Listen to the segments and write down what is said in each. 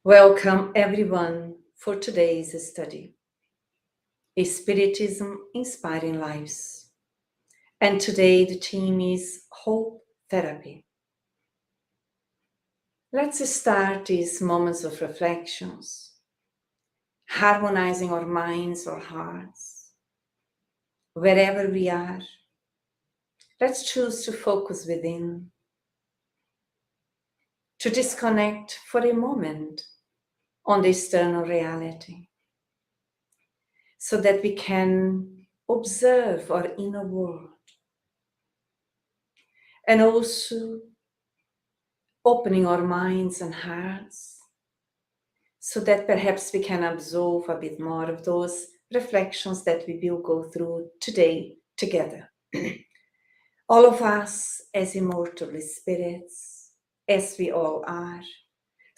Welcome everyone for today's study. Spiritism Inspiring Lives. And today the theme is Hope Therapy. Let's start these moments of reflections, harmonizing our minds or hearts. Wherever we are, let's choose to focus within, to disconnect for a moment on the external reality, so that we can observe our inner world and also opening our minds and hearts so that perhaps we can absorb a bit more of those reflections that we will go through today together. All of us as immortal spirits, as we all are,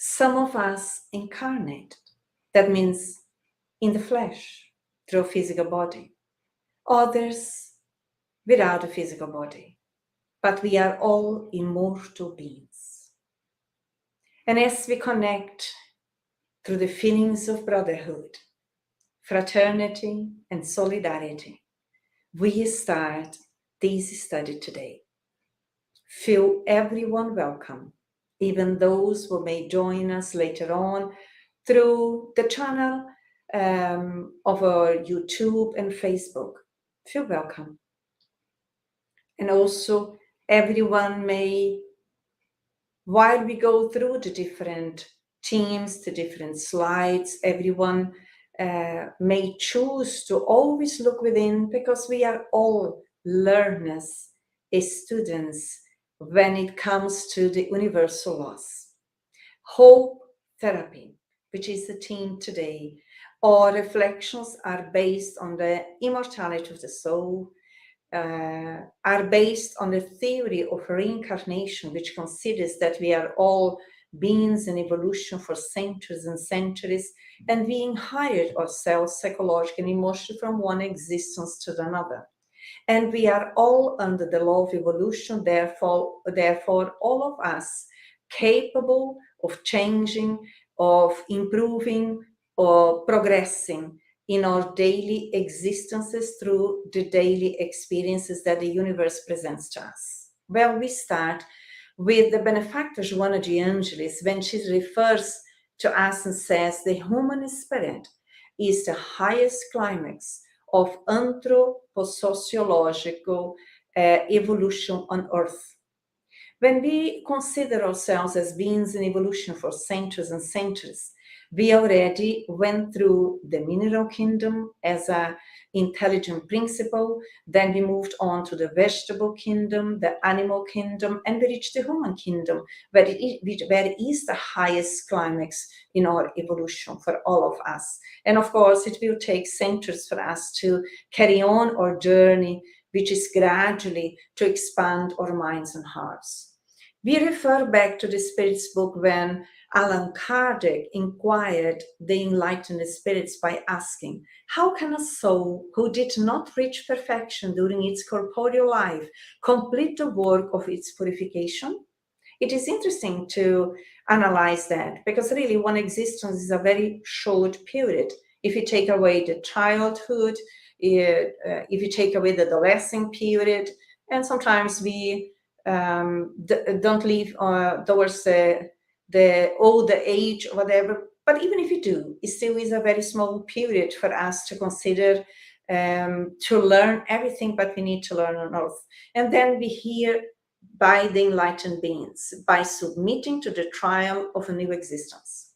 some of us incarnated, that means in the flesh, through a physical body, others without a physical body, but we are all immortal beings. And as we connect through the feelings of brotherhood, fraternity, and solidarity, we start this study today. Feel everyone welcome, even those who may join us later on through the channel of our YouTube and Facebook. Feel welcome. And also everyone may, while we go through the different themes, the different slides, everyone may choose to always look within, because we are all learners, students, when it comes to the universal laws. Hope therapy, which is the theme today. Our reflections are based on the immortality of the soul, are based on the theory of reincarnation, which considers that we are all beings in evolution for centuries and centuries, and we inherit ourselves psychologically and emotionally from one existence to another. And we are all under the law of evolution, therefore all of us capable of changing, of improving, or progressing in our daily existences through the daily experiences that the universe presents to us. Well, we start with the benefactor Joana de Angelis when she refers to us and says the human spirit is the highest climax of anthroposociological evolution on Earth. When we consider ourselves as beings in evolution for centuries and centuries, we already went through the mineral kingdom as an intelligent principle, then we moved on to the vegetable kingdom, the animal kingdom, and we reached the human kingdom, where it is the highest climax in our evolution for all of us. And of course, it will take centuries for us to carry on our journey, which is gradually to expand our minds and hearts. We refer back to the Spirits book when Allan Kardec inquired the Enlightened Spirits by asking, how can a soul who did not reach perfection during its corporeal life complete the work of its purification? It is interesting to analyze that, because really one existence is a very short period. If you take away the childhood, if you take away the adolescent period, and sometimes we don't live towards the older age or whatever, but even if you do, it still is a very small period for us to consider to learn everything, but we need to learn on earth. And then we hear by the enlightened beings, by submitting to the trial of a new existence.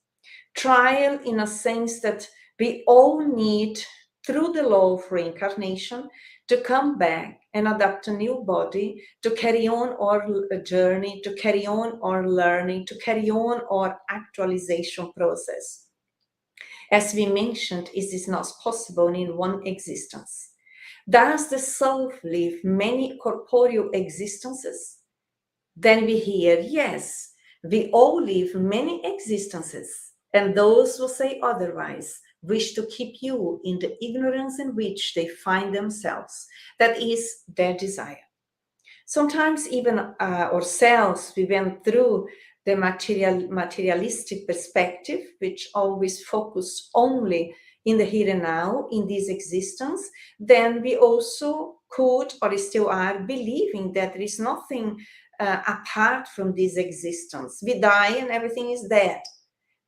Trial in a sense that we all need, through the law of reincarnation, to come back and adopt a new body, to carry on our journey, to carry on our learning, to carry on our actualization process. As we mentioned, it is not possible in one existence. Does the soul live many corporeal existences? Then we hear, yes, we all live many existences, and those who say otherwise wish to keep you in the ignorance in which they find themselves. That is their desire. Sometimes even ourselves, we went through the materialistic perspective, which always focused only in the here and now, in this existence. Then we also could, or still are, believing that there is nothing apart from this existence. We die and everything is dead.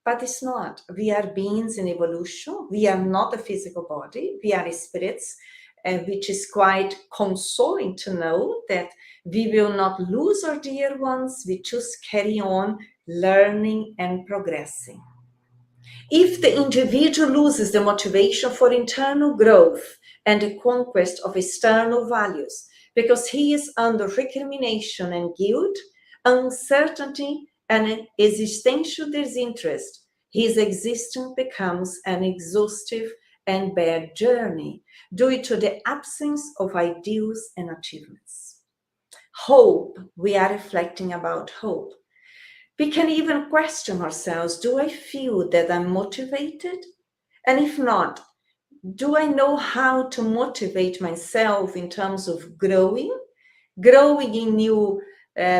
But it's not. We are beings in evolution. We are not a physical body. We are spirits, which is quite consoling to know that we will not lose our dear ones. We just carry on learning and progressing. If the individual loses the motivation for internal growth and the conquest of external values, because he is under recrimination and guilt, uncertainty, and existential disinterest, his existence becomes an exhaustive and bad journey due to the absence of ideals and achievements. Hope, we are reflecting about hope. We can even question ourselves, do I feel that I'm motivated? And if not, do I know how to motivate myself in terms of growing in new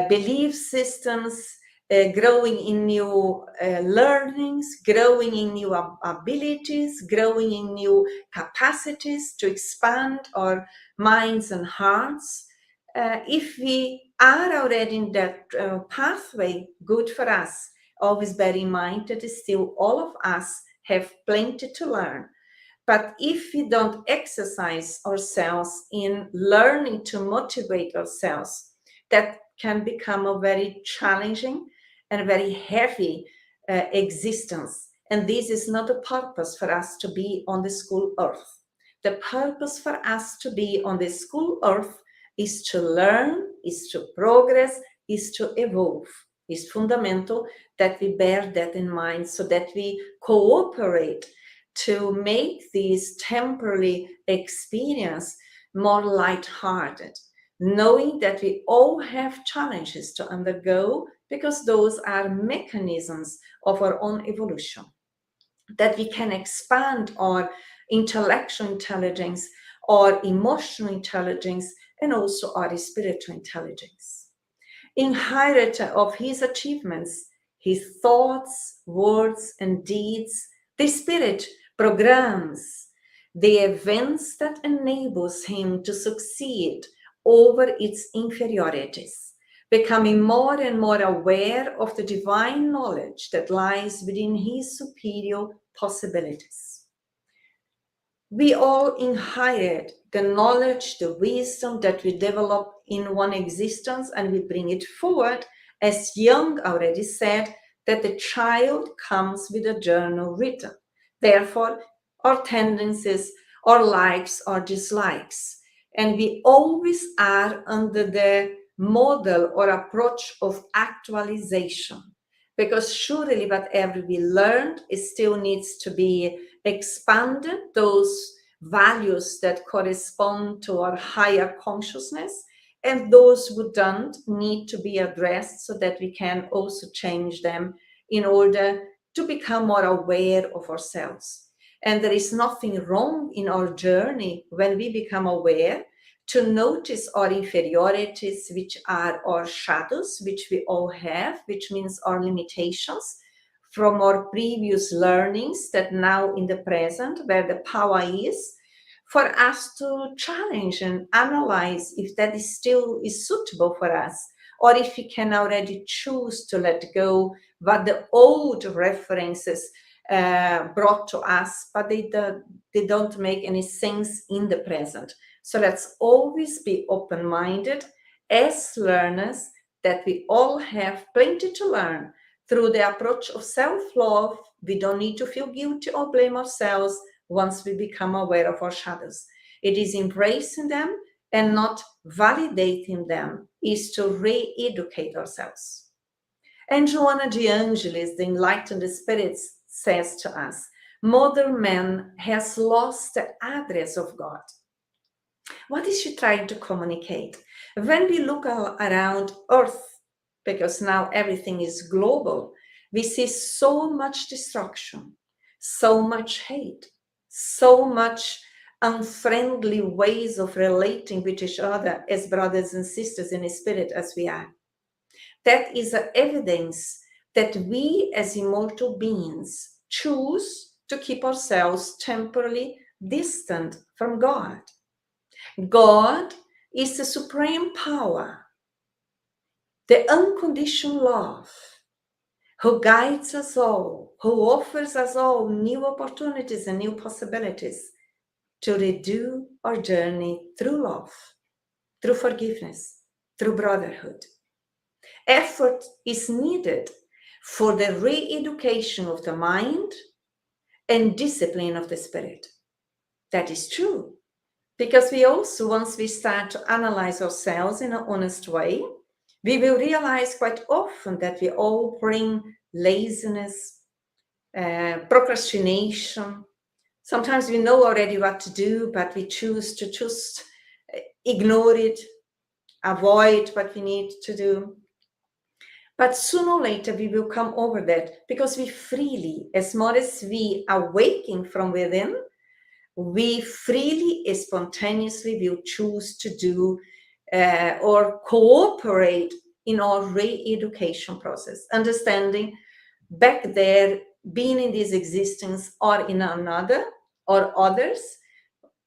belief systems, growing in new learnings, growing in new abilities, growing in new capacities to expand our minds and hearts? If we are already in that pathway, good for us. Always bear in mind that still all of us have plenty to learn. But if we don't exercise ourselves in learning to motivate ourselves, that can become a very challenging and very heavy existence. And this is not the purpose for us to be on the school earth. The purpose for us to be on the school earth is to learn, is to progress, is to evolve. It's fundamental that we bear that in mind so that we cooperate to make this temporary experience more light-hearted, knowing that we all have challenges to undergo because those are mechanisms of our own evolution, that we can expand our intellectual intelligence, our emotional intelligence, and also our spiritual intelligence. In hierarchy of his achievements, his thoughts, words, and deeds, the Spirit programs the events that enables him to succeed over its inferiorities, becoming more and more aware of the divine knowledge that lies within his superior possibilities. We all inherit the knowledge, the wisdom that we develop in one existence, and we bring it forward. As Jung already said, that the child comes with a journal written. Therefore, our tendencies, our likes, our dislikes, and we always are under the model or approach of actualization. Because surely whatever we learned, it still needs to be expanded, those values that correspond to our higher consciousness, and those who don't need to be addressed so that we can also change them in order to become more aware of ourselves. And there is nothing wrong in our journey when we become aware to notice our inferiorities, which are our shadows, which we all have, which means our limitations from our previous learnings that now in the present, where the power is, for us to challenge and analyze if that is still is suitable for us, or if we can already choose to let go what the old references brought to us, but they don't make any sense in the present. So let's always be open-minded as learners, that we all have plenty to learn. Through the approach of self-love, we don't need to feel guilty or blame ourselves once we become aware of our shadows. It is embracing them and not validating them, is to re-educate ourselves. And Joanna de Angelis, the Enlightened Spirits, says to us, modern man has lost the address of God. What is she trying to communicate? When we look around Earth, because now everything is global, we see so much destruction, so much hate, so much unfriendly ways of relating with each other as brothers and sisters in spirit as we are. That is an evidence that we as immortal beings choose to keep ourselves temporarily distant from God. God is the supreme power, the unconditional love, who guides us all, who offers us all new opportunities and new possibilities to redo our journey through love, through forgiveness, through brotherhood. Effort is needed for the re-education of the mind and discipline of the spirit. That is true. Because we also, once we start to analyze ourselves in an honest way, we will realize quite often that we all bring laziness, procrastination. Sometimes we know already what to do, but we choose to just ignore it, avoid what we need to do. But sooner or later we will come over that, because we freely, as more as we are waking from within, we freely, spontaneously will choose to do or cooperate in our re-education process, understanding back there, being in this existence or in another or others,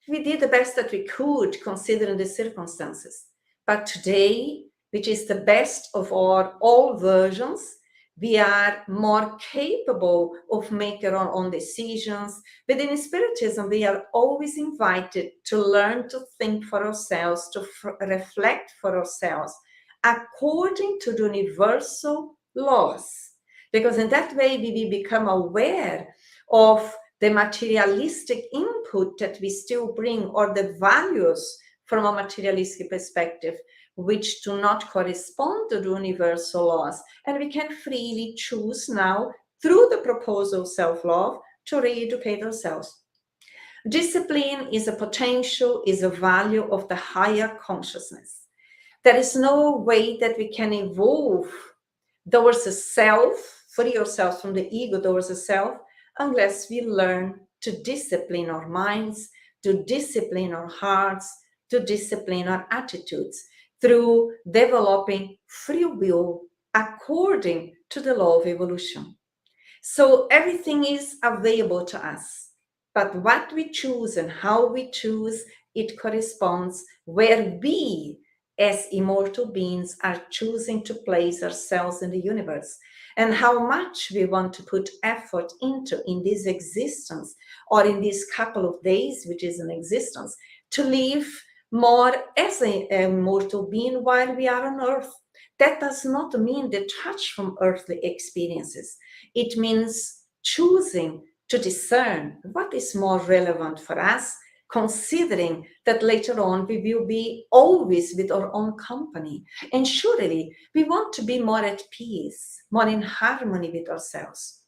we did the best that we could considering the circumstances. But today, which is the best of our all versions, we are more capable of making our own decisions. Within Spiritism, we are always invited to learn to think for ourselves, to reflect for ourselves, according to the universal laws. Because in that way, we will become aware of the materialistic input that we still bring, or the values from a materialistic perspective, which do not correspond to the universal laws. And we can freely choose now, through the proposal of self-love, to re-educate ourselves. Discipline is a potential, is a value of the higher consciousness. There is no way that we can evolve towards a self, free ourselves from the ego towards a self, unless we learn to discipline our minds, to discipline our hearts, to discipline our attitudes through developing free will according to the law of evolution. So everything is available to us, but what we choose and how we choose, it corresponds where we as immortal beings are choosing to place ourselves in the universe, and how much we want to put effort into in this existence, or in this couple of days, which is an existence, to live more as an immortal being while we are on earth. That does not mean detach from earthly experiences. It means choosing to discern what is more relevant for us, considering that later on we will be always with our own company. And surely we want to be more at peace, more in harmony with ourselves.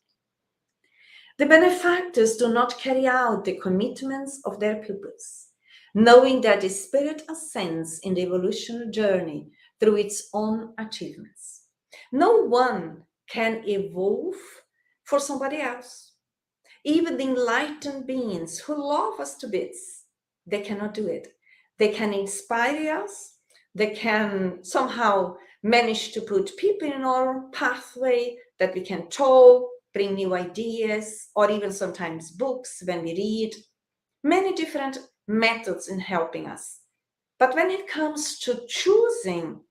The benefactors do not carry out the commitments of their pupils, knowing that the spirit ascends in the evolutionary journey through its own achievements. No one can evolve for somebody else. Even the enlightened beings who love us to bits, they cannot do it. They can inspire us. They can somehow manage to put people in our pathway that we can talk, bring new ideas, or even sometimes books when we read. Many different methods in helping us. But when it comes to choosing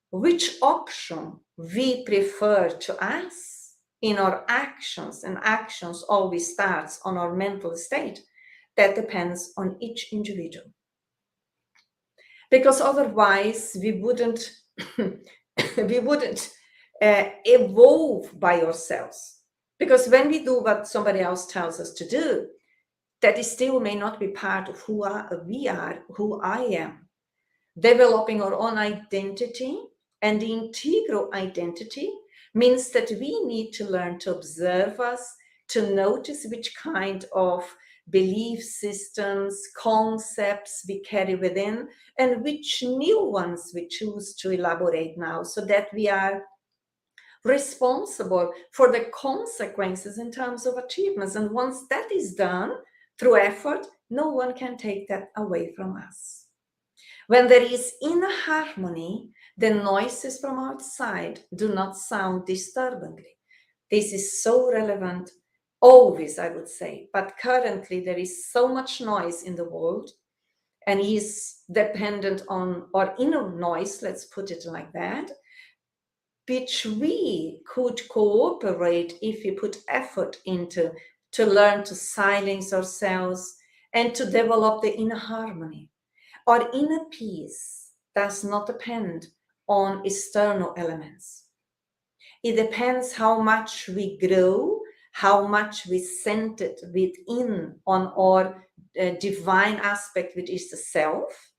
which option we prefer to us, in our actions, and actions always starts on our mental state, that depends on each individual. Because otherwise we wouldn't evolve by ourselves. Because when we do what somebody else tells us to do, that still may not be part of who we are, who I am. Developing our own identity, and the integral identity means that we need to learn to observe us, to notice which kind of belief systems, concepts we carry within, and which new ones we choose to elaborate now, so that we are responsible for the consequences in terms of achievements. And once that is done, through effort, no one can take that away from us. When there is inner harmony, the noises from outside do not sound disturbingly. This is so relevant always, I would say, but currently there is so much noise in the world, and is dependent on our inner noise, let's put it like that, which we could cooperate if we put effort into to learn to silence ourselves and to develop the inner harmony. Our inner peace does not depend on external elements. It depends how much we grow, how much we center within on our divine aspect, which is the self,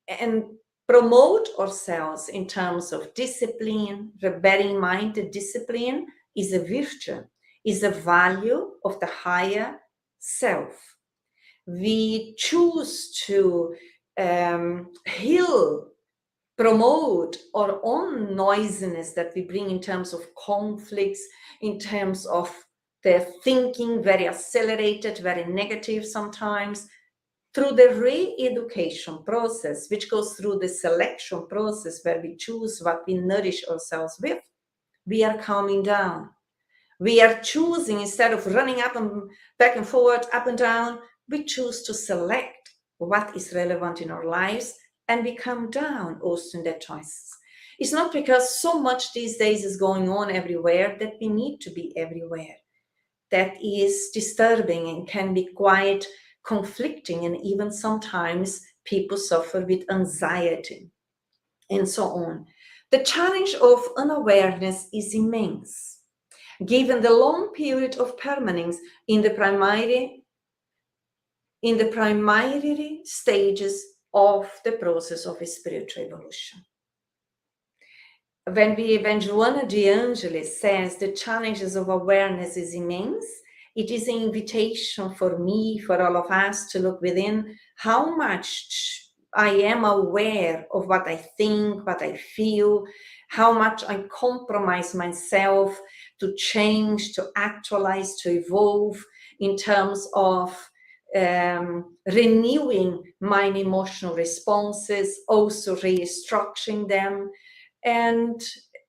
and promote ourselves in terms of discipline. Bearing in mind that discipline is a virtue, is a value of the higher self. We choose to heal, promote our own noisiness that we bring in terms of conflicts, in terms of the thinking, very accelerated, very negative sometimes, through the re-education process, which goes through the selection process where we choose what we nourish ourselves with. We are calming down. We are choosing, instead of running up and back and forward, up and down, we choose to select what is relevant in our lives, and we calm down also in their choices. It's not because so much these days is going on everywhere that we need to be everywhere. That is disturbing and can be quite conflicting, and even sometimes people suffer with anxiety and so on. The challenge of unawareness is immense, given the long period of permanence in the primary stages of the process of a spiritual evolution. When Joanna de Angelis says the challenges of awareness is immense, it is an invitation for me, for all of us, to look within how much I am aware of what I think, what I feel, how much I compromise myself to change, to actualize, to evolve in terms of renewing my emotional responses, also restructuring them, and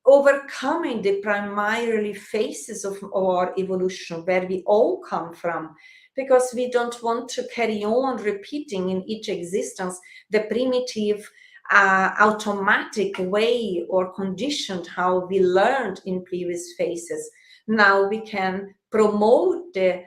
overcoming the primarily phases of our evolution where we all come from, because we don't want to carry on repeating in each existence the primitive automatic way or conditioned how we learned in previous phases. Now we can promote the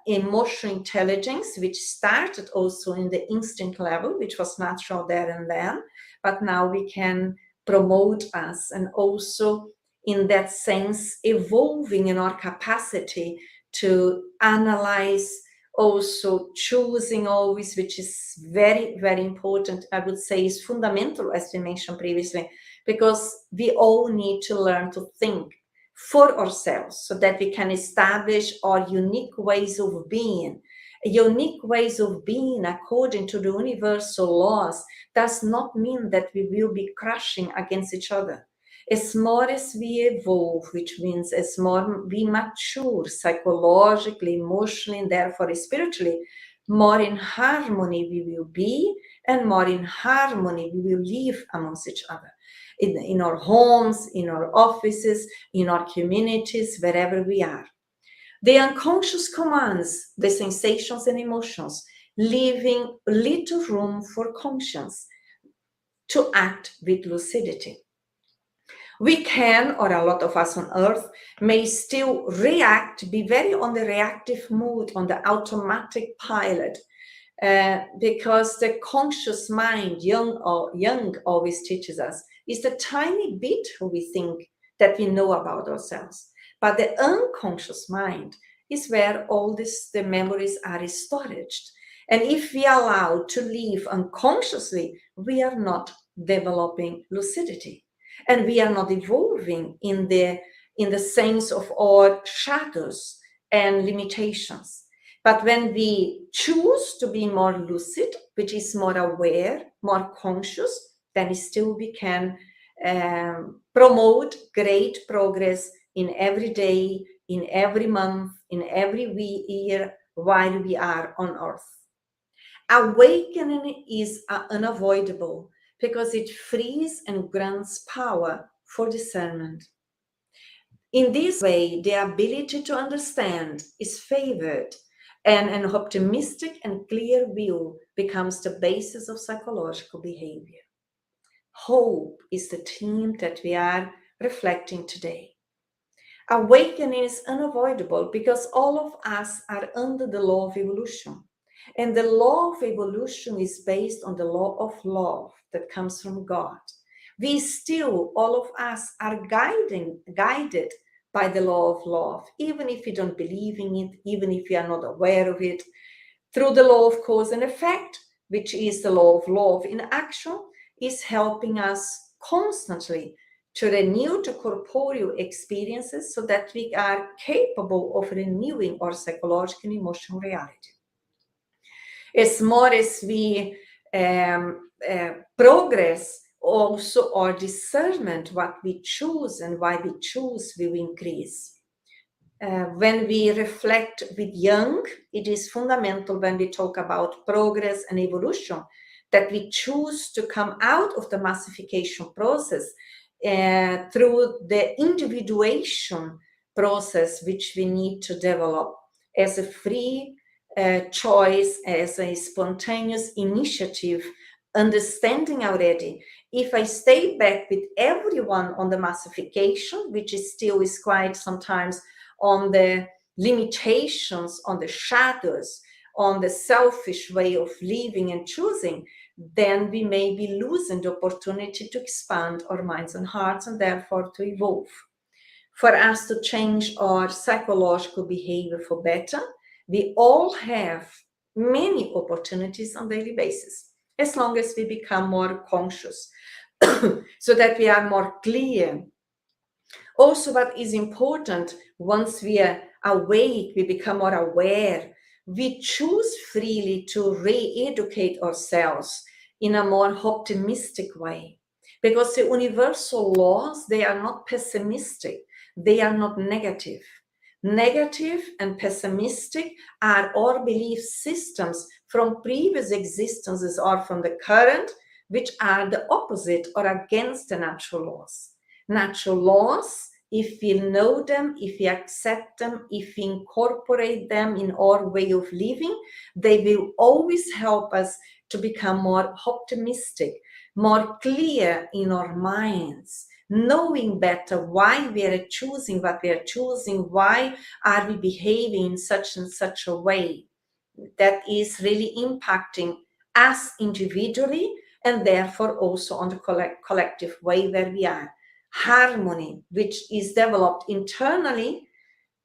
emotional intelligence, which started also in the instinct level, which was natural there and then, but now we can promote us, and also in that sense evolving in our capacity to analyze, also choosing always, which is very, very important, I would say is fundamental, as we mentioned previously, because we all need to learn to think for ourselves so that we can establish our unique ways of being. Unique ways of being according to the universal laws does not mean that we will be crashing against each other. As more as we evolve, which means as more we mature psychologically, emotionally, and therefore spiritually, more in harmony we will be, and more in harmony we will live amongst each other. In our homes, in our offices, in our communities, wherever we are. The unconscious commands the sensations and emotions, leaving little room for conscience to act with lucidity. We can, or a lot of us on earth, may still react, be very on the reactive mood, on the automatic pilot, because the conscious mind, Jung always teaches us, is the tiny bit who we think that we know about ourselves. But the unconscious mind is where all the memories are stored. And if we are allowed to live unconsciously, we are not developing lucidity. And we are not evolving in the sense of our shadows and limitations. But when we choose to be more lucid, which is more aware, more conscious, then still we can promote great progress in every day, in every month, in every year, while we are on earth. Awakening is unavoidable because it frees and grants power for discernment. In this way, the ability to understand is favored, and an optimistic and clear view becomes the basis of psychological behavior. Hope is the theme that we are reflecting today. Awakening is unavoidable because all of us are under the law of evolution. And the law of evolution is based on the law of love that comes from God. We still, all of us, are guided by the law of love, even if we don't believe in it, even if we are not aware of it, through the law of cause and effect, which is the law of love in action, is helping us constantly to renew the corporeal experiences so that we are capable of renewing our psychological and emotional reality. As more as we progress, also our discernment, what we choose and why we choose, will increase. When we reflect with Jung, it is fundamental when we talk about progress and evolution that we choose to come out of the massification process through the individuation process, which we need to develop as a free choice, as a spontaneous initiative, understanding already. If I stay back with everyone on the massification, which is still is quite sometimes on the limitations, on the shadows, on the selfish way of living and choosing, then we may be losing the opportunity to expand our minds and hearts and therefore to evolve. For us to change our psychological behavior for better, we all have many opportunities on a daily basis, as long as we become more conscious, so that we are more clear. Also, what is important, once we are awake, we become more aware, we choose freely to re-educate ourselves in a more optimistic way. Because the universal laws, they are not pessimistic, they are not negative. Negative and pessimistic are our belief systems from previous existences or from the current, which are the opposite or against the natural laws. Natural laws, if we know them, if we accept them, if we incorporate them in our way of living, they will always help us to become more optimistic, more clear in our minds, knowing better why we are choosing what we are choosing, why are we behaving in such and such a way that is really impacting us individually and therefore also on the collective way where we are. Harmony, which is developed internally,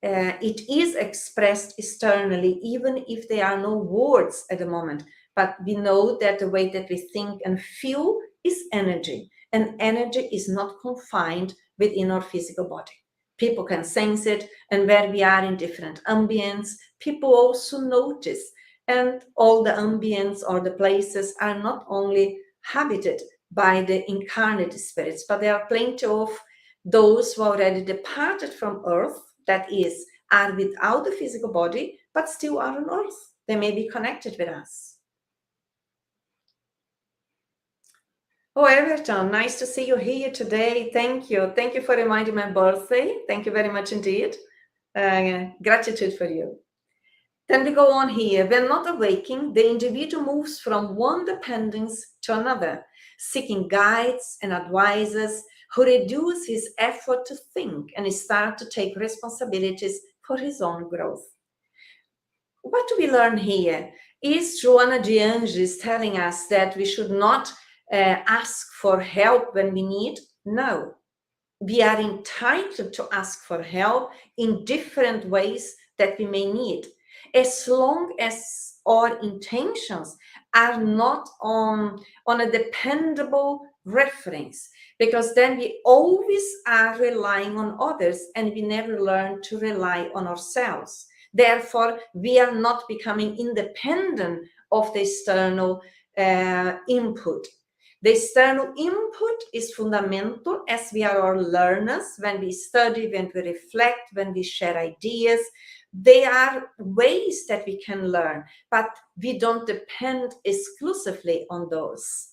it is expressed externally, even if there are no words at the moment. But we know that the way that we think and feel is energy, and energy is not confined within our physical body. People can sense it, and where we are in different ambience, people also notice. And all the ambience or the places are not only habited by the incarnate spirits, but there are plenty of those who already departed from earth, that is, are without the physical body, but still are on earth. They may be connected with us. Oh, Everton, nice to see you here today. Thank you. Thank you for reminding my birthday. Thank you very much indeed. Gratitude for you. Then we go on here. When not awaking, the individual moves from one dependence to another, seeking guides and advisors who reduce his effort to think and start to take responsibilities for his own growth. What do we learn here? Is Joana de Angelis telling us that we should not ask for help when we need? No. We are entitled to ask for help in different ways that we may need, as long as our intentions are not on a dependable reference, because then we always are relying on others and we never learn to rely on ourselves. Therefore, we are not becoming independent of the external input. The external input is fundamental, as we are all learners when we study, when we reflect, when we share ideas, There are ways that we can learn, but we don't depend exclusively on those.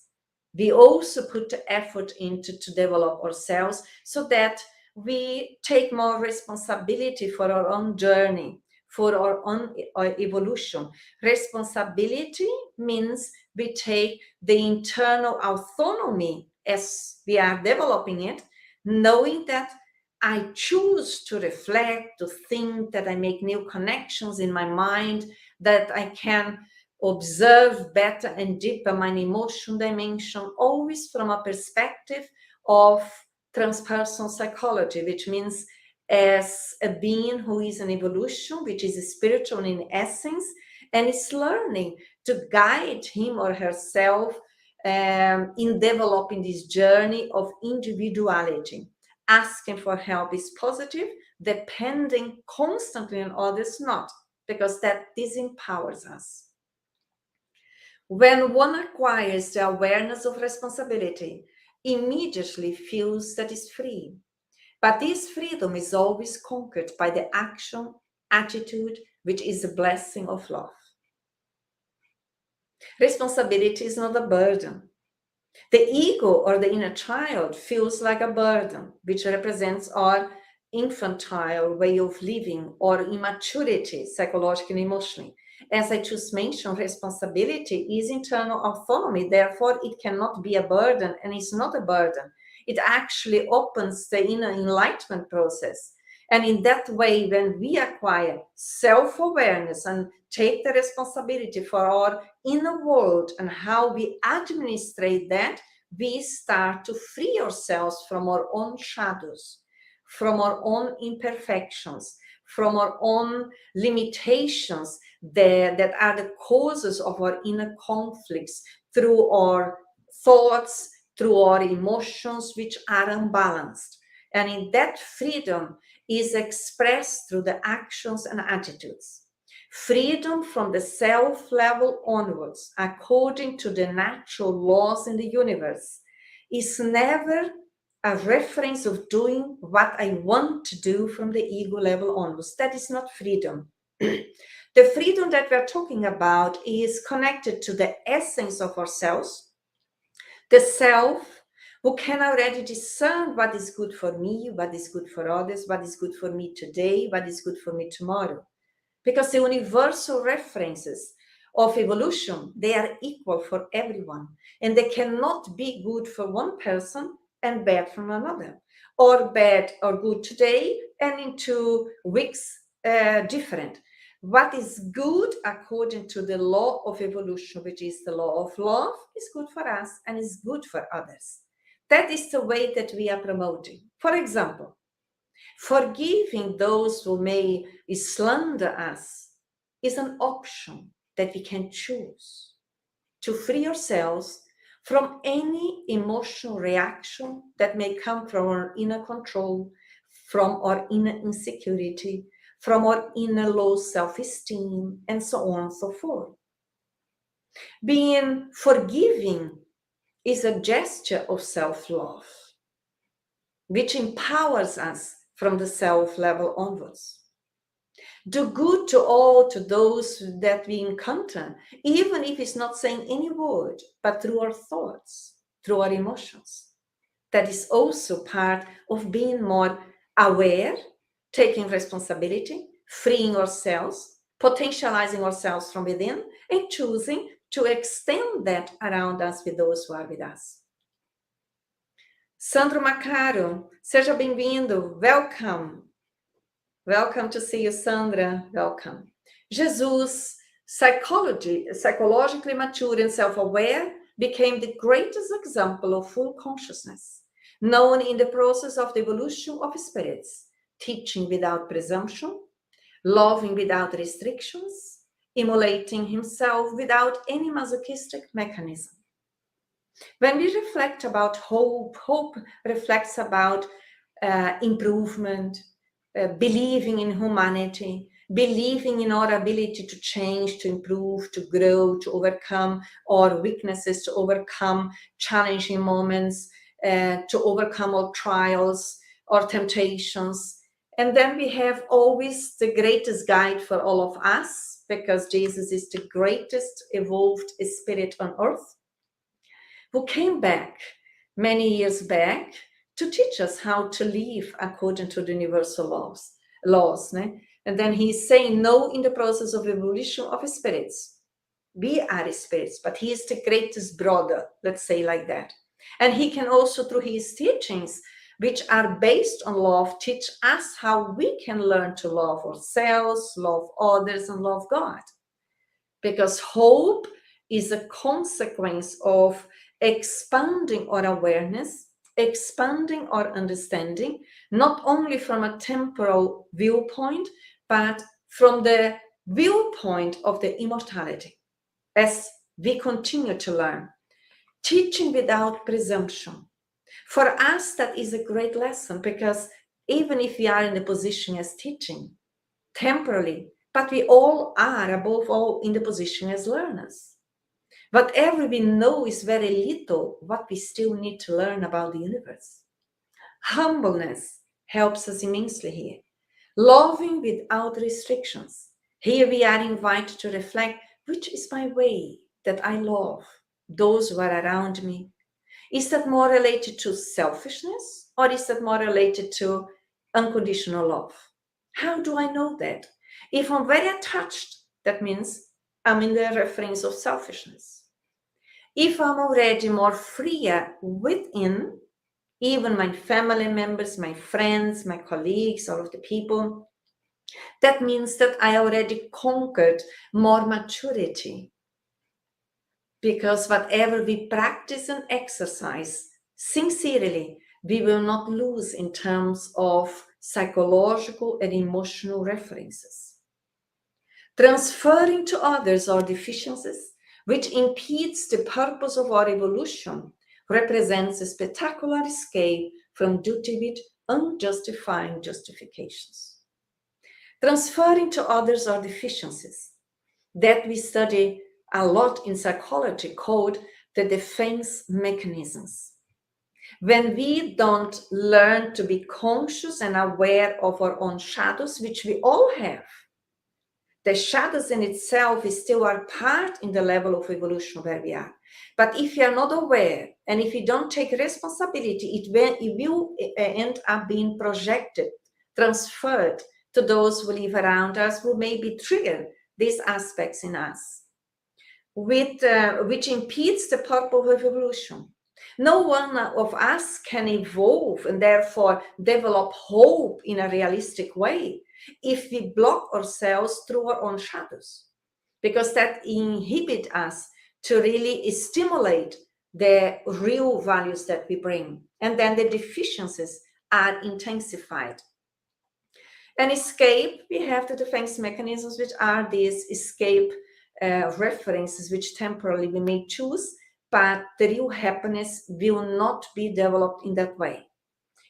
We also put the effort into to develop ourselves so that we take more responsibility for our own journey, for our own evolution. Responsibility means we take the internal autonomy as we are developing it, knowing that I choose to reflect, to think, that I make new connections in my mind, that I can observe better and deeper my emotion dimension, always from a perspective of transpersonal psychology, which means as a being who is an evolution, which is spiritual in essence, and is learning to guide him or herself in developing this journey of individuality. Asking for help is positive, depending constantly on others not, because that disempowers us. When one acquires the awareness of responsibility, immediately feels that is free. But this freedom is always conquered by the action, attitude, which is a blessing of love. Responsibility is not a burden. The ego or the inner child feels like a burden, which represents our infantile way of living or immaturity, psychologically and emotionally. As I just mentioned, responsibility is internal autonomy, therefore it cannot be a burden, and it's not a burden. It actually opens the inner enlightenment process. And in that way, when we acquire self-awareness and take the responsibility for our inner world and how we administrate that, we start to free ourselves from our own shadows, from our own imperfections, from our own limitations that are the causes of our inner conflicts through our thoughts, through our emotions, which are unbalanced. And in that freedom is expressed through the actions and attitudes. Freedom from the self level onwards, according to the natural laws in the universe, is never a reference of doing what I want to do from the ego level onwards. That is not freedom. The freedom that we're talking about is connected to the essence of ourselves, the self who can already discern what is good for me, what is good for others, what is good for me today, what is good for me tomorrow. Because the universal references of evolution, they are equal for everyone. And they cannot be good for one person and bad from another. Or bad or good today and in 2 weeks different. What is good according to the law of evolution, which is the law of love, is good for us and is good for others. That is the way that we are promoting. For example, forgiving those who may slander us is an option that we can choose to free ourselves from any emotional reaction that may come from our inner control, from our inner insecurity, from our inner low self-esteem, and so on and so forth. Being forgiving is a gesture of self-love, which empowers us from the self level onwards. Do good to all, to those that we encounter, even if it's not saying any word, but through our thoughts, through our emotions. That is also part of being more aware, taking responsibility, freeing ourselves, potentializing ourselves from within, and choosing to extend that around us with those who are with us. Sandro Macaro, seja bem-vindo. Welcome. Welcome to see you, Sandra. Welcome. Jesus, psychologically mature and self-aware, became the greatest example of full consciousness, known in the process of the evolution of spirits, teaching without presumption, loving without restrictions, immolating himself without any masochistic mechanism. When we reflect about hope, hope reflects about improvement, believing in humanity, believing in our ability to change, to improve, to grow, to overcome our weaknesses, to overcome challenging moments, to overcome our trials, our temptations, And then we have always the greatest guide for all of us, because Jesus is the greatest evolved spirit on earth, who came back many years back to teach us how to live according to the universal laws. Ne? And then he's saying, no, in the process of evolution of spirits. We are spirits, but he is the greatest brother, let's say like that. And he can also, through his teachings, which are based on love, teach us how we can learn to love ourselves, love others, and love God. Because hope is a consequence of expanding our awareness, expanding our understanding, not only from a temporal viewpoint, but from the viewpoint of the immortality. As we continue to learn, teaching without presumption. For us, that is a great lesson, because even if we are in a position as teaching, temporarily, but we all are, above all, in the position as learners. Whatever we know is very little, what we still need to learn about the universe. Humbleness helps us immensely here. Loving without restrictions. Here we are invited to reflect, which is my way that I love those who are around me? Is that more related to selfishness, or is that more related to unconditional love? How do I know that? If I'm very attached, that means I'm in the reference of selfishness. If I'm already more freer within, even my family members, my friends, my colleagues, all of the people, that means that I already conquered more maturity. Because whatever we practice and exercise sincerely, we will not lose in terms of psychological and emotional references. Transferring to others our deficiencies, which impedes the purpose of our evolution, represents a spectacular escape from duty with unjustifying justifications. Transferring to others our deficiencies, that we study a lot in psychology, called the defense mechanisms. When we don't learn to be conscious and aware of our own shadows, which we all have, the shadows in itself is still our part in the level of evolution where we are. But if you are not aware, and if you don't take responsibility, it will end up being projected, transferred to those who live around us, who maybe trigger these aspects in us, which impedes the purpose of evolution. No one of us can evolve and therefore develop hope in a realistic way if we block ourselves through our own shadows, because that inhibits us to really stimulate the real values that we bring, and then the deficiencies are intensified. And escape, we have the defense mechanisms, which are these escape references which temporarily we may choose, but the real happiness will not be developed in that way.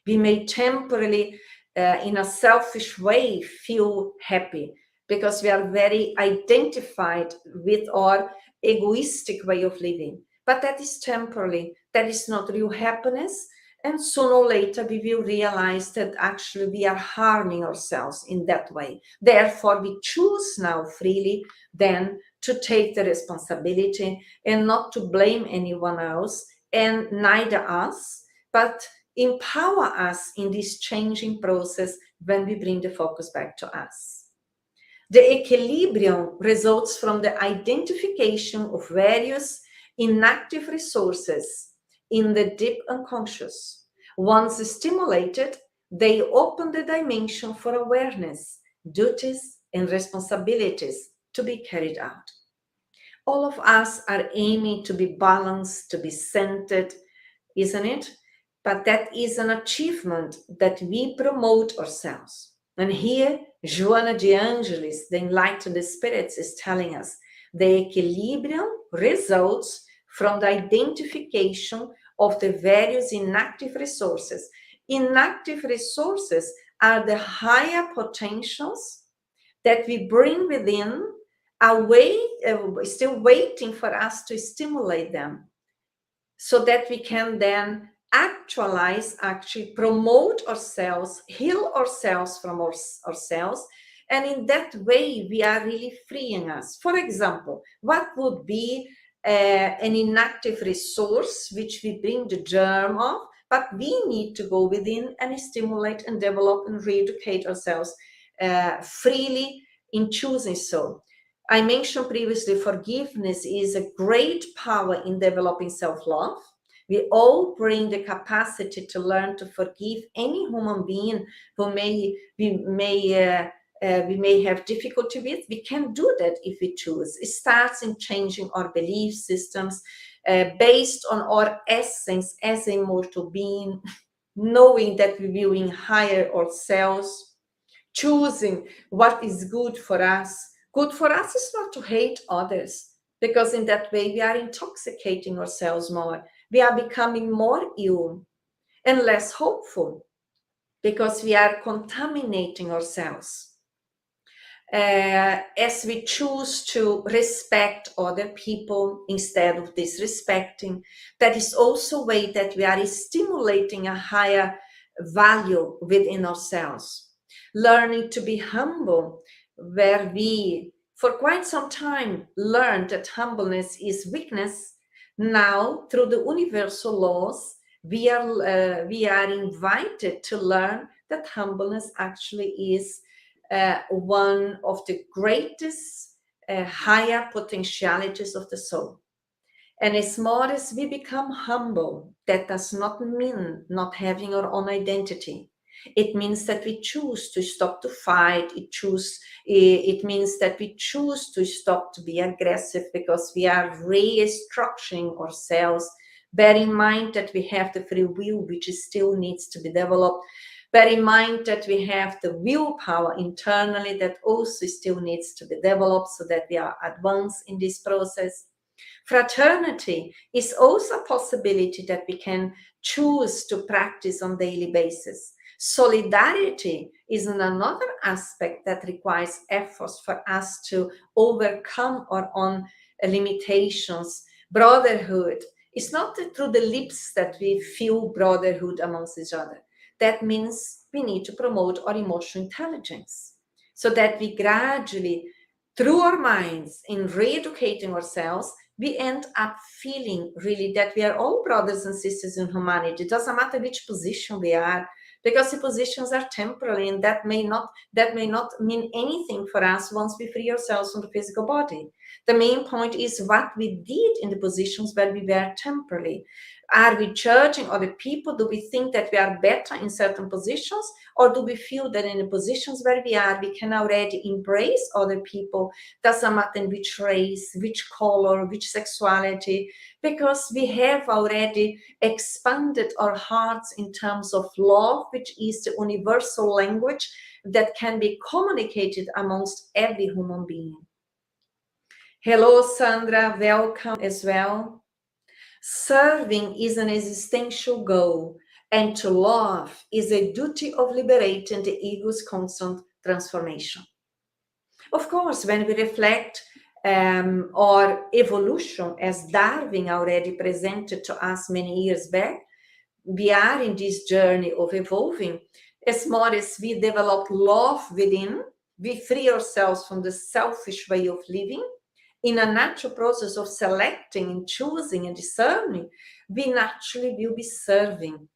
We may temporarily, in a selfish way, feel happy because we are very identified with our egoistic way of living. But that is temporary. That is not real happiness. And sooner or later, we will realize that actually we are harming ourselves in that way. Therefore, we choose now freely then to take the responsibility and not to blame anyone else, and neither us, but empower us in this changing process when we bring the focus back to us. The equilibrium results from the identification of various inactive resources in the deep unconscious. Once stimulated, they open the dimension for awareness, duties, and responsibilities to be carried out. All of us are aiming to be balanced, to be centered, isn't it? But that is an achievement that we promote ourselves. And here, Joana de Angelis, the Enlightened Spirits, is telling us the equilibrium results from the identification of the various inactive resources. Inactive resources are the higher potentials that we bring within, still waiting for us to stimulate them, so that we can then actualize, actually promote ourselves, heal ourselves from ourselves. And in that way, we are really freeing us. For example, what would be an inactive resource which we bring the germ of, but we need to go within and stimulate and develop and re-educate ourselves freely in choosing so. I mentioned previously, forgiveness is a great power in developing self-love. We all bring the capacity to learn to forgive any human being who we may have difficulty with. We can do that if we choose. It starts in changing our belief systems based on our essence as an immortal being, knowing that we're viewing higher ourselves, choosing what is good for us. Good for us is not to hate others, because in that way we are intoxicating ourselves more. We are becoming more ill and less hopeful because we are contaminating ourselves. As we choose to respect other people instead of disrespecting, that is also a way that we are stimulating a higher value within ourselves. Learning to be humble, where we for quite some time learned that humbleness is weakness. Now, through the universal laws, we are invited to learn that humbleness actually is one of the greatest higher potentialities of the soul. And as more as we become humble, that does not mean not having our own identity. It means that we choose to stop to fight. It means that we choose to stop to be aggressive, because we are restructuring ourselves. Bear in mind that we have the free will, which still needs to be developed. Bear in mind that we have the willpower internally that also still needs to be developed, so that we are advanced in this process. Fraternity is also a possibility that we can choose to practice on a daily basis. Solidarity is another aspect that requires efforts for us to overcome our own limitations. Brotherhood is not through the lips that we feel brotherhood amongst each other. That means we need to promote our emotional intelligence, so that we gradually, through our minds, in re-educating ourselves, we end up feeling really that we are all brothers and sisters in humanity. It doesn't matter which position we are, because the positions are temporary, and that may not mean anything for us once we free ourselves from the physical body. The main point is what we did in the positions where we were temporarily. Are we judging other people? Do we think that we are better in certain positions? Or do we feel that in the positions where we are, we can already embrace other people? Doesn't matter in which race, which color, which sexuality, because we have already expanded our hearts in terms of love, which is the universal language that can be communicated amongst every human being. Hello, Sandra, welcome as well. Serving is an existential goal, and to love is a duty of liberating the ego's constant transformation. Of course, when we reflect our evolution, as Darwin already presented to us many years back, we are in this journey of evolving. As more as we develop love within, we free ourselves from the selfish way of living. In a natural process of selecting and choosing and discerning, we naturally will be serving,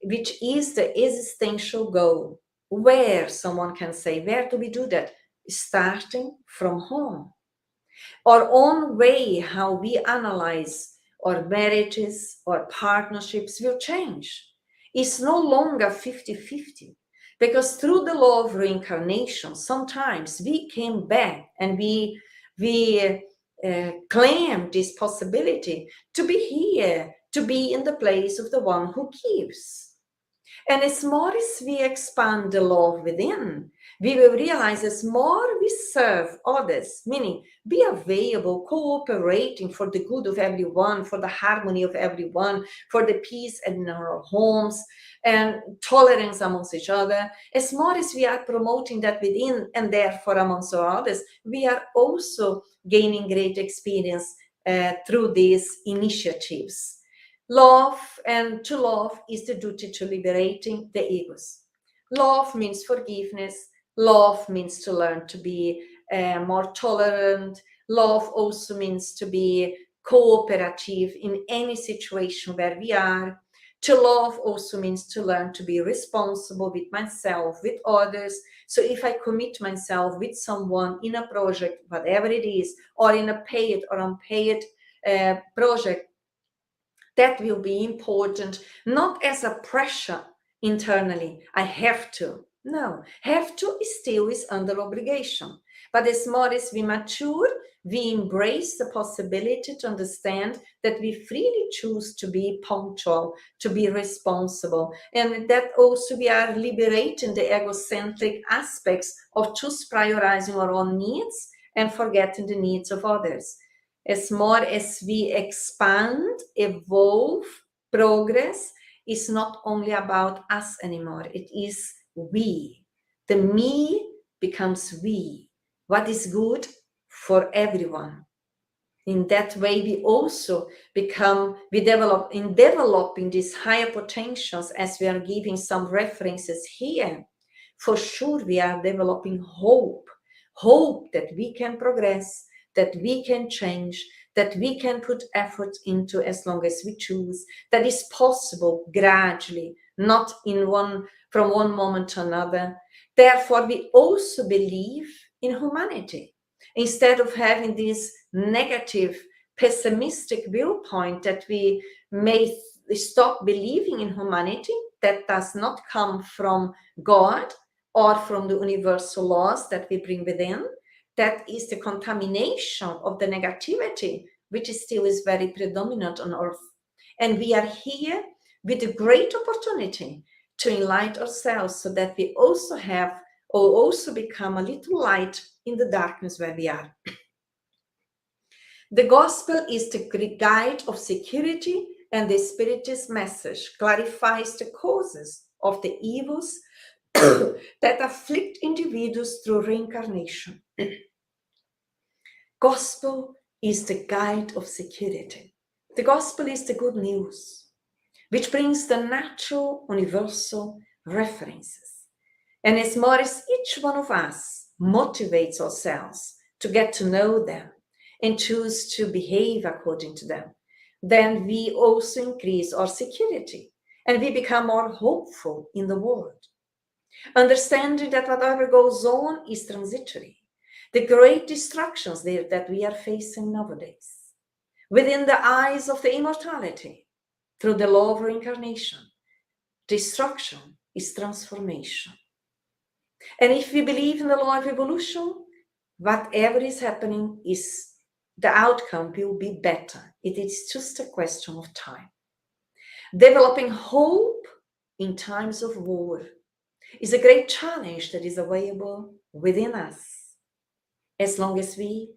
which is the existential goal. Where, someone can say, where do we do that? Starting from home. Our own way, how we analyze our marriages, our partnerships will change. It's no longer 50-50, because through the law of reincarnation, sometimes we came back and we claim this possibility to be here, to be in the place of the one who gives. And as more as we expand the love within, we will realize as more we serve others, meaning be available, cooperating for the good of everyone, for the harmony of everyone, for the peace in our homes, and tolerance amongst each other. As more as we are promoting that within and therefore amongst our others, we are also gaining great experience through these initiatives. Love, and to love is the duty to liberating the egos. Love means forgiveness. Love means to learn to be more tolerant. Love also means to be cooperative in any situation where we are. To love also means to learn to be responsible with myself, with others. So if I commit myself with someone in a project, whatever it is, or in a paid or unpaid project, that will be important, not as a pressure internally. I have to. No, have to still is under obligation. But as more as we mature, we embrace the possibility to understand that we freely choose to be punctual, to be responsible, and that also we are liberating the egocentric aspects of just prioritizing our own needs and forgetting the needs of others. As more as we expand, evolve, progress, is not only about us anymore. It is we. The me becomes we. What is good for everyone. In that way, we also develop in developing these higher potentials, as we are giving some references here. For sure, we are developing hope that we can progress, that we can change, that we can put effort into as long as we choose, that is possible gradually, not from one moment to another. Therefore, we also believe in humanity. Instead of having this negative, pessimistic viewpoint that we may stop believing in humanity, that does not come from God or from the universal laws that we bring within. That is the contamination of the negativity, which still is very predominant on earth. And we are here with a great opportunity to enlighten ourselves so that we also have or also become a little light in the darkness where we are. The gospel is the guide of security, and the Spiritist message clarifies the causes of the evils that afflict individuals through reincarnation. Gospel is the guide of security. The gospel is the good news, which brings the natural, universal references. And as more as each one of us motivates ourselves to get to know them and choose to behave according to them, then we also increase our security and we become more hopeful in the world. Understanding that whatever goes on is transitory. The great distractions that we are facing nowadays, within the eyes of the immortality, through the law of reincarnation, destruction is transformation. And if we believe in the law of evolution, whatever is happening is the outcome will be better. It is just a question of time. Developing hope in times of war is a great challenge that is available within us, as long as we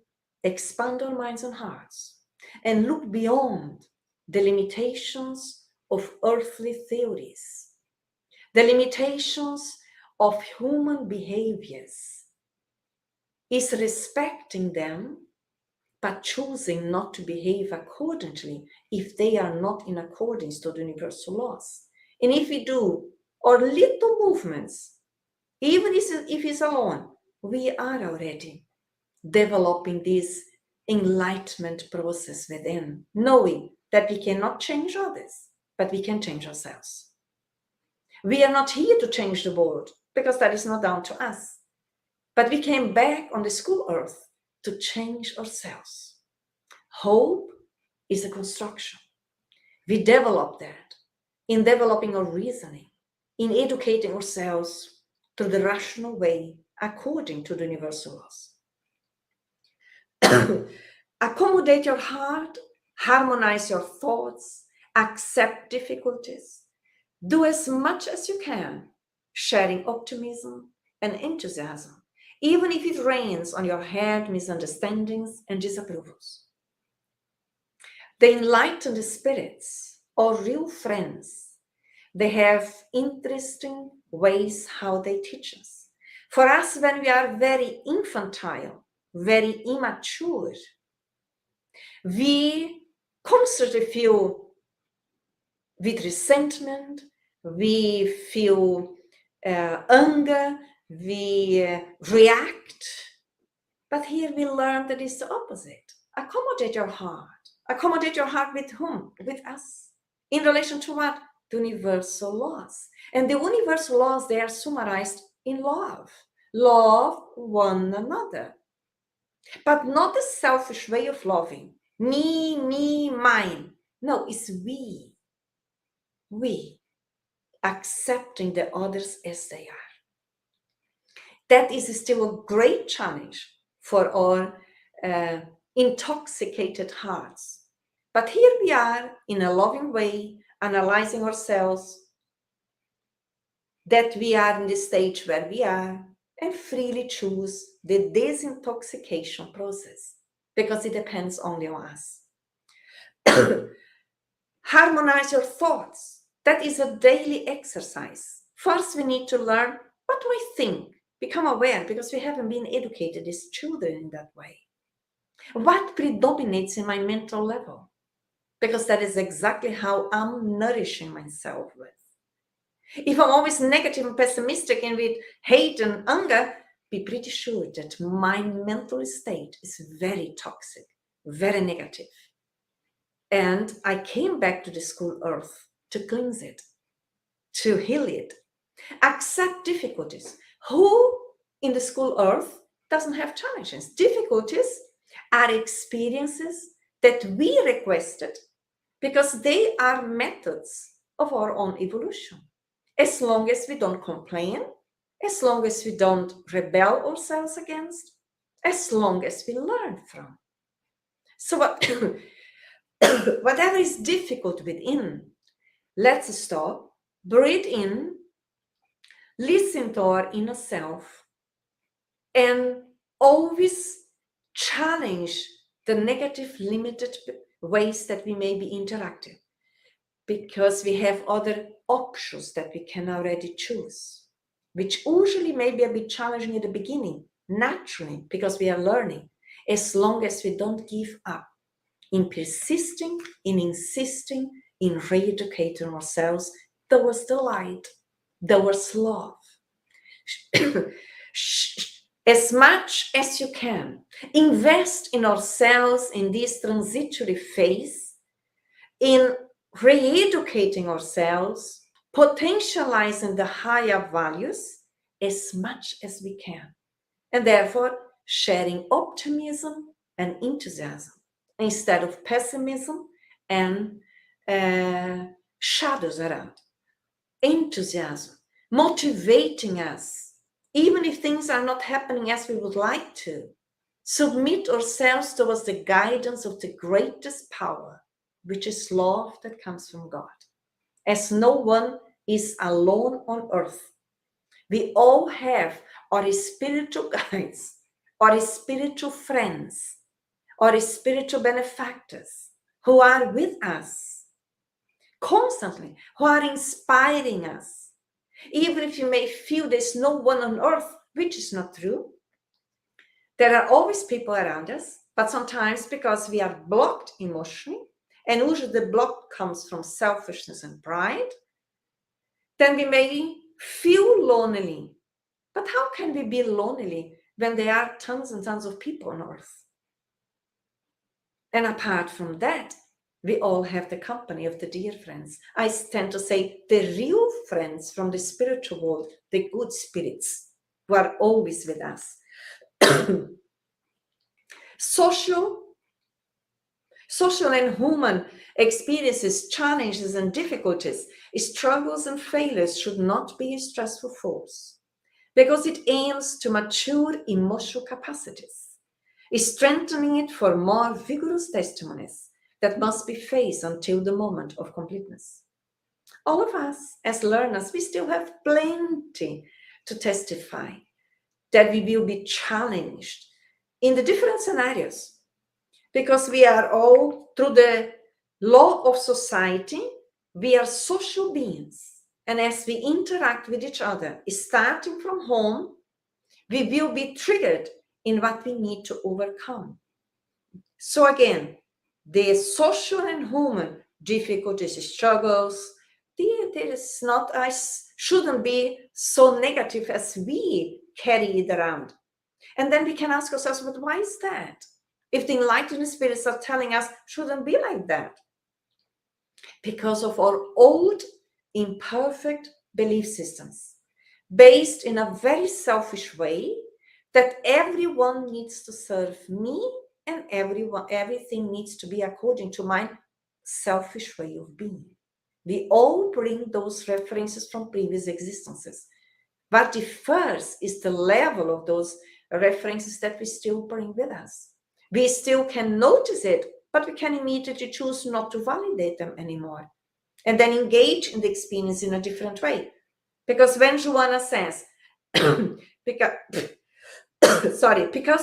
expand our minds and hearts and look beyond the limitations of earthly theories, the limitations of human behaviors, is respecting them, but choosing not to behave accordingly if they are not in accordance to the universal laws. And if we do our little movements, even if it's alone, we are already developing this enlightenment process within, knowing that we cannot change others, but we can change ourselves. We are not here to change the world, because that is not down to us. But we came back on the school earth to change ourselves. Hope is a construction. We develop that in developing our reasoning, in educating ourselves through the rational way according to the universal laws. Accommodate your heart, harmonize your thoughts, accept difficulties. Do as much as you can, sharing optimism and enthusiasm, even if it rains on your head misunderstandings and disapprovals. The enlightened spirits are real friends. They have interesting ways how they teach us. For us, when we are very infantile, very immature, we constantly feel with resentment, we feel anger, we react. But here we learn that it's the opposite. Accommodate your heart. Accommodate your heart with whom? With us. In relation to what? The universal laws. And the universal laws, they are summarized in love. Love one another. But not a selfish way of loving. Me, mine. No, it's we. We. Accepting the others as they are. That is still a great challenge for our intoxicated hearts. But here we are in a loving way, analyzing ourselves, that we are in the stage where we are, and freely choose the disintoxication process, because it depends only on us. Harmonize your thoughts. That is a daily exercise. First, we need to learn, what do I think? Become aware, because we haven't been educated as children in that way. What predominates in my mental level? Because that is exactly how I'm nourishing myself with. If I'm always negative and pessimistic and with hate and anger, be pretty sure that my mental state is very toxic, very negative. And I came back to the school earth to cleanse it, to heal it. Accept difficulties. Who in the school earth doesn't have challenges? Difficulties are experiences that we requested because they are methods of our own evolution. As long as we don't complain, as long as we don't rebel ourselves against, as long as we learn from. So whatever is difficult within, let's stop, breathe in, listen to our inner self, and always challenge the negative, limited ways that we may be interacting, because we have other options that we can already choose, which usually may be a bit challenging at the beginning, naturally, because we are learning, as long as we don't give up in persisting, in insisting, in re-educating ourselves towards the light, towards love. As much as you can, invest in ourselves in this transitory phase, in re-educating ourselves, potentializing the higher values as much as we can, and therefore sharing optimism and enthusiasm instead of pessimism and shadows around. Enthusiasm, motivating us, even if things are not happening as we would like to. Submit ourselves towards the guidance of the greatest power, which is love that comes from God. As no one is alone on earth, we all have our spiritual guides, our spiritual friends, our spiritual benefactors who are with us constantly, who are inspiring us. Even if you may feel there's no one on earth, which is not true. There are always people around us, but sometimes because we are blocked emotionally, and usually the block comes from selfishness and pride, then we may feel lonely. But how can we be lonely when there are tons and tons of people on earth? And apart from that, we all have the company of the dear friends. I tend to say the real friends from the spiritual world, the good spirits who are always with us. Social and human experiences, challenges and difficulties, struggles and failures should not be a stressful force, because it aims to mature emotional capacities, strengthening it for more vigorous testimonies that must be faced until the moment of completeness. All of us as learners, we still have plenty to testify, that we will be challenged in the different scenarios, because we are all, through the law of society, we are social beings. And as we interact with each other, starting from home, we will be triggered in what we need to overcome. So again, the social and human difficulties, struggles. There is not, I shouldn't be so negative as we carry it around. And then we can ask ourselves, but why is that? If the enlightened spirits are telling us shouldn't be like that. Because of our old imperfect belief systems, based in a very selfish way, that everyone needs to serve me and everything needs to be according to my selfish way of being. We all bring those references from previous existences. What differs is the level of those references that we still bring with us. We still can notice it, but we can immediately choose not to validate them anymore and then engage in the experience in a different way. Because when Joanna says, because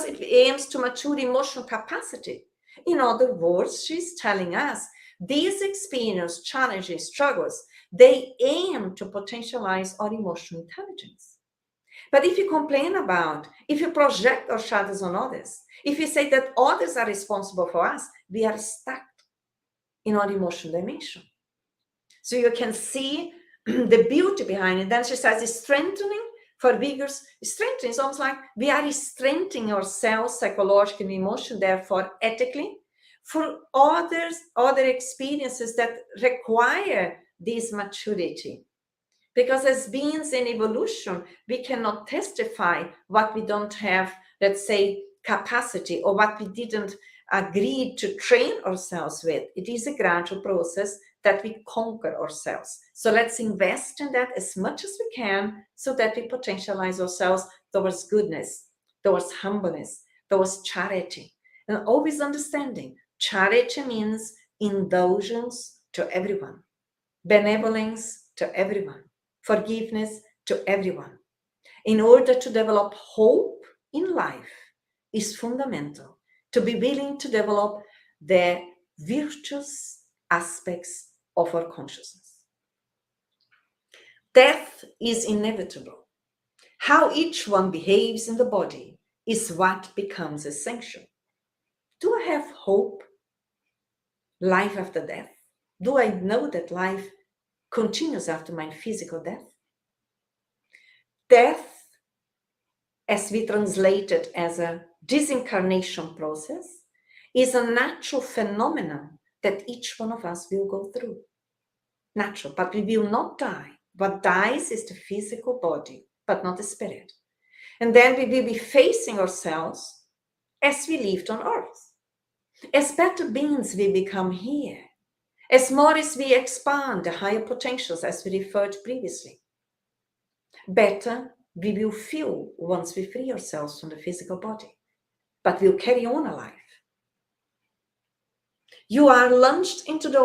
it aims to mature emotional capacity, in other words, she's telling us these experiences, challenges, struggles, they aim to potentialize our emotional intelligence. But if you complain about, if you project our shadows on others, if you say that others are responsible for us, we are stuck in our emotional dimension. So you can see the beauty behind it. Then she says it's strengthening for vigorous. Strengthening is almost like we are strengthening ourselves psychologically and emotionally, therefore ethically, for other experiences that require this maturity. Because as beings in evolution, we cannot testify what we don't have, let's say, capacity, or what we didn't agree to train ourselves with. It is a gradual process that we conquer ourselves. So let's invest in that as much as we can so that we potentialize ourselves towards goodness, towards humbleness, towards charity. And always understanding charity means indulgence to everyone, benevolence to everyone, forgiveness to everyone. In order to develop hope in life is fundamental to be willing to develop the virtuous aspects of our consciousness. Death is inevitable. How each one behaves in the body is what becomes essential. Do I have hope? Life after death? Do I know that life continues after my physical death? Death, as we translate it as a disincarnation process, is a natural phenomenon that each one of us will go through. Natural, but we will not die. What dies is the physical body, but not the spirit. And then we will be facing ourselves as we lived on earth. As better beings we become here, as more as we expand the higher potentials as we referred previously, better we will feel once we free ourselves from the physical body, but we'll carry on alive. You are launched into the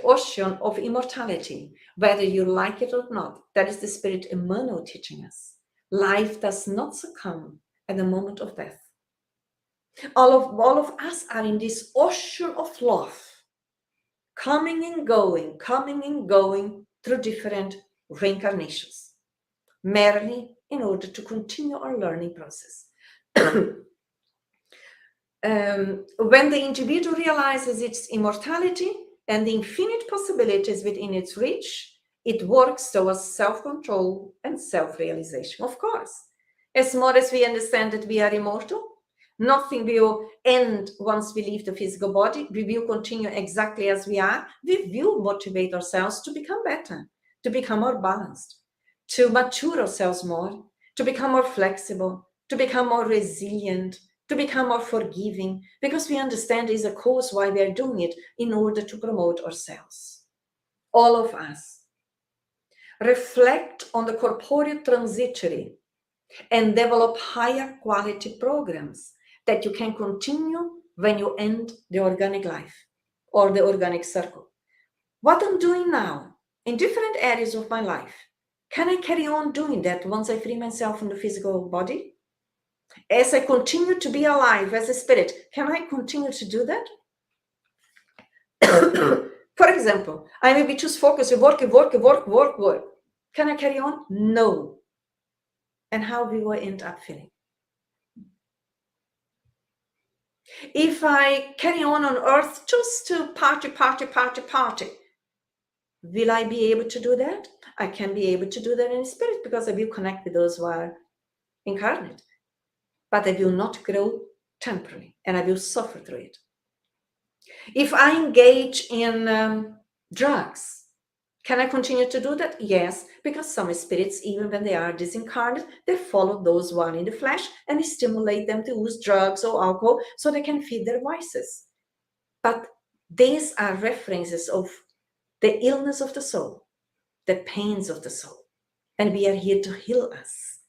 ocean of immortality, whether you like it or not. That is the Spirit Emmanuel teaching us. Life does not succumb at the moment of death. All of us are in this ocean of love, coming and going through different reincarnations, merely in order to continue our learning process. When the individual realizes its immortality and the infinite possibilities within its reach, it works towards self-control and self-realization. Of course, as more as we understand that we are immortal, nothing will end once we leave the physical body. We will continue exactly as we are. We will motivate ourselves to become better, to become more balanced, to mature ourselves more, to become more flexible, to become more resilient, to become more forgiving, because we understand there is a cause why we are doing it, in order to promote ourselves. All of us reflect on the corporeal transitory and develop higher quality programs that you can continue when you end the organic life or the organic circle. What I'm doing now in different areas of my life, can I carry on doing that once I free myself from the physical body? As I continue to be alive as a spirit, can I continue to do that? For example, I maybe just focus on work. Can I carry on? No. And how will I end up feeling? If I carry on earth just to party, Will I be able to do that? I can be able to do that in spirit because I will connect with those who are incarnate. But I will not grow temporarily and I will suffer through it. If I engage in drugs, can I continue to do that? Yes, because some spirits, even when they are disincarnate, they follow those who are in the flesh and stimulate them to use drugs or alcohol so they can feed their vices. But these are references of the illness of the soul, the pains of the soul. And we are here to heal us,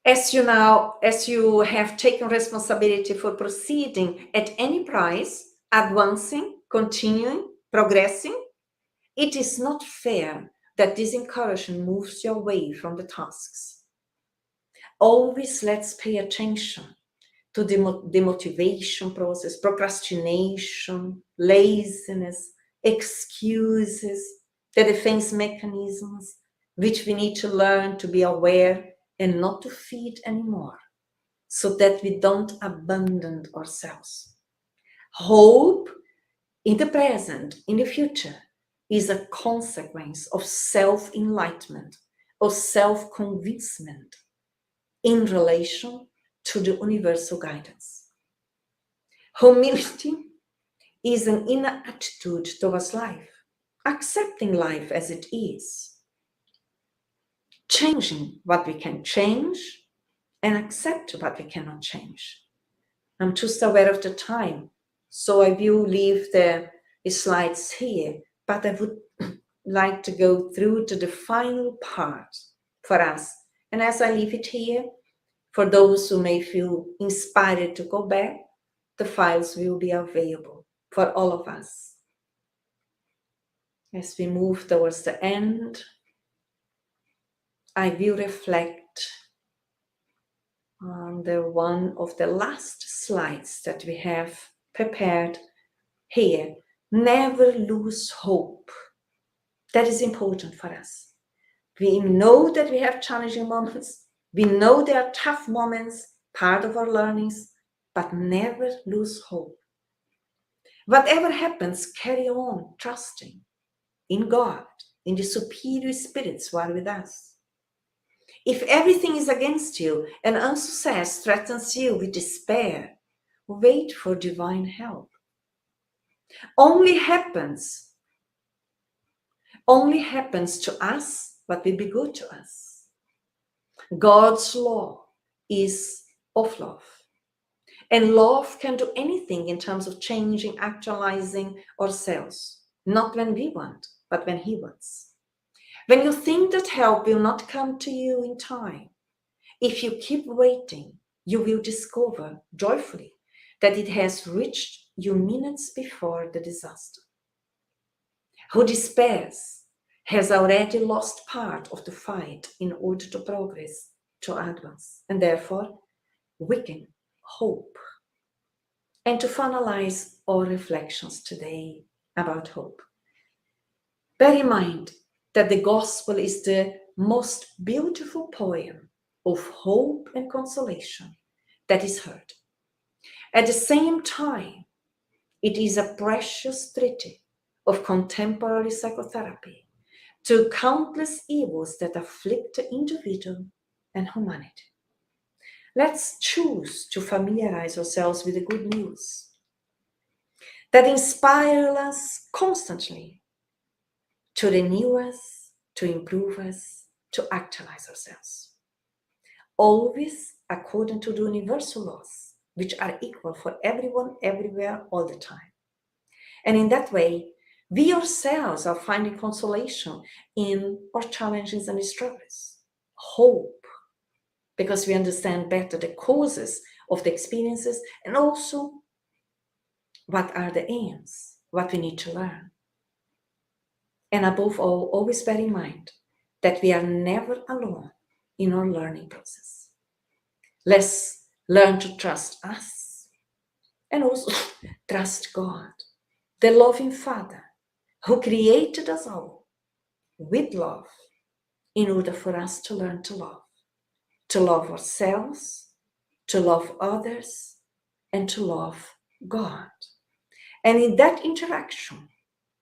As you have taken responsibility for proceeding at any price, advancing, continuing, progressing, it is not fair that this encouragement moves you away from the tasks. Always let's pay attention to the demotivation process, procrastination, laziness, excuses, the defense mechanisms, which we need to learn to be aware and not to feed anymore, so that we don't abandon ourselves. Hope in the present, in the future, is a consequence of self-enlightenment, of self-convincement in relation to the universal guidance. Humility is an inner attitude towards life, accepting life as it is, changing what we can change and accept what we cannot change. I'm just aware of the time, so I will leave the slides here, but I would like to go through to the final part for us. And as I leave it here, for those who may feel inspired to go back, the files will be available for all of us. As we move towards the end, I will reflect on the one of the last slides that we have prepared here. Never lose hope. That is important for us. We know that we have challenging moments. We know there are tough moments, part of our learnings, but never lose hope. Whatever happens, carry on trusting in God, in the superior spirits who are with us. If everything is against you and unsuccess threatens you with despair, wait for divine help. Only happens to us what will be good to us. God's law is of love. And love can do anything in terms of changing, actualizing ourselves. Not when we want, but when He wants. When you think that help will not come to you in time, if you keep waiting, you will discover joyfully that it has reached you minutes before the disaster. Who despairs has already lost part of the fight in order to progress, to advance, and therefore weaken hope. And to finalize our reflections today about hope, bear in mind that the gospel is the most beautiful poem of hope and consolation that is heard. At the same time, it is a precious treaty of contemporary psychotherapy to countless evils that afflict the individual and humanity. Let's choose to familiarize ourselves with the good news that inspire us constantly to renew us, to improve us, to actualize ourselves. Always according to the universal laws, which are equal for everyone, everywhere, all the time. And in that way, we ourselves are finding consolation in our challenges and struggles. Hope, because we understand better the causes of the experiences and also what are the aims, what we need to learn. And above all, always bear in mind that we are never alone in our learning process. Let's learn to trust us and also trust God, the loving Father who created us all with love in order for us to learn to love ourselves, to love others, and to love God. And in that interaction,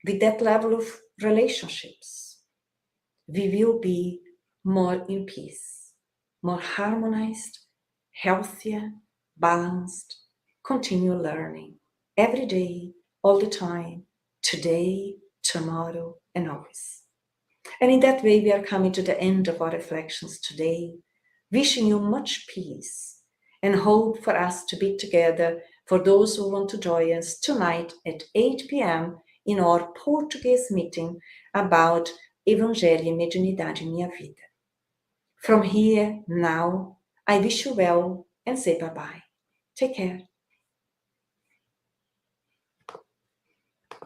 with that level of relationships, we will be more in peace, more harmonized, healthier, balanced, continue learning every day, all the time, today, tomorrow, and always. And in that way, we are coming to the end of our reflections today, wishing you much peace and hope for us to be together for those who want to join us tonight at 8 p.m. in our Portuguese meeting about Evangelho e Mediunidade em Minha Vida. From here, now, I wish you well and say bye-bye. Take care.